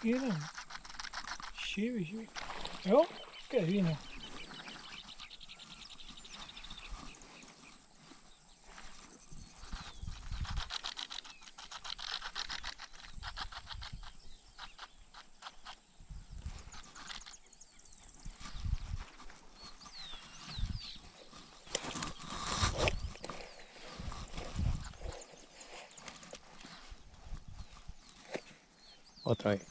¿Vieron? Lleve, lleve. ¿Veo? Qué divino. Otra vez.